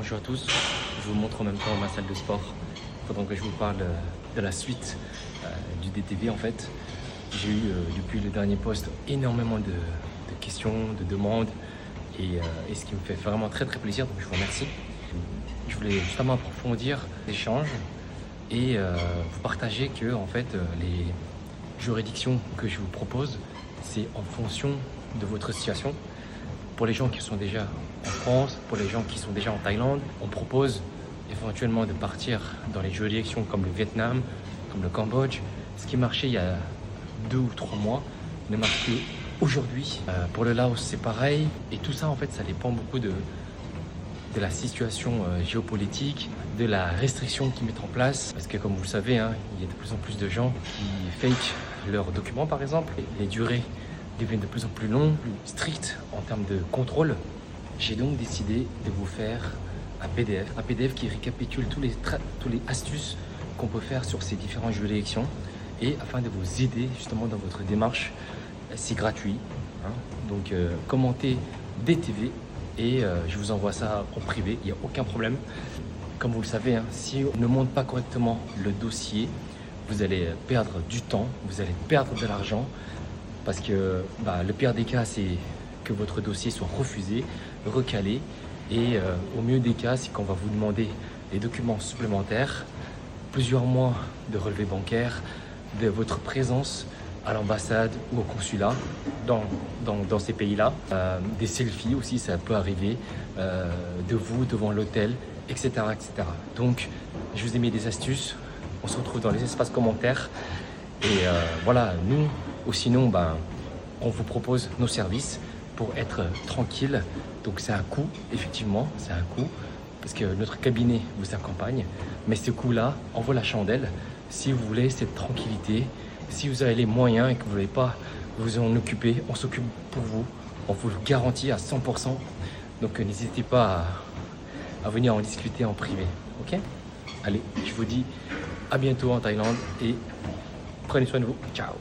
Bonjour à tous, je vous montre en même temps ma salle de sport pendant que je vous parle de la suite du DTV en fait. J'ai eu depuis le dernier post énormément de questions, de demandes et ce qui me fait vraiment très plaisir, donc je vous remercie. Je voulais justement approfondir l'échange et vous partager que en fait les juridictions que je vous propose, c'est en fonction de votre situation. Pour les gens qui sont déjà en France, pour les gens qui sont déjà en Thaïlande, on propose éventuellement de partir dans les juridictions comme le Vietnam, comme le Cambodge. Ce qui marchait il y a 2 ou 3 mois ne marche plus aujourd'hui. Pour le Laos, c'est pareil. Et tout ça, en fait, ça dépend beaucoup de la situation géopolitique, de la restriction qu'ils mettent en place. Parce que comme vous le savez, hein, il y a de plus en plus de gens qui fake leurs documents, par exemple. Les durées deviennent de plus en plus longues, plus strictes en termes de contrôle. J'ai donc décidé de vous faire un PDF qui récapitule tous les astuces qu'on peut faire sur ces différentes juridictions et afin de vous aider justement dans votre démarche. C'est gratuit, hein. Donc commentez DTV et je vous envoie ça en privé, il n'y a aucun problème. Comme vous le savez, hein, si on ne monte pas correctement le dossier, vous allez perdre du temps, vous allez perdre de l'argent. Parce que le pire des cas, c'est que votre dossier soit refusé, recalé. Et au mieux des cas, c'est qu'on va vous demander des documents supplémentaires, plusieurs mois de relevé bancaire, de votre présence à l'ambassade ou au consulat dans ces pays-là. Des selfies aussi, ça peut arriver, de vous devant l'hôtel, etc., etc. Donc, je vous ai mis des astuces. On se retrouve dans les espaces commentaires. Et voilà, nous, ou sinon, on vous propose nos services pour être tranquille. Donc c'est un coût, effectivement, c'est un coût, parce que notre cabinet vous accompagne. Mais ce coût-là en vaut la chandelle si vous voulez cette tranquillité. Si vous avez les moyens et que vous ne voulez pas vous en occuper, on s'occupe pour vous. On vous le garantit à 100%. Donc n'hésitez pas à venir en discuter en privé. Ok? Allez, je vous dis à bientôt en Thaïlande et prenez soin de vous. Ciao!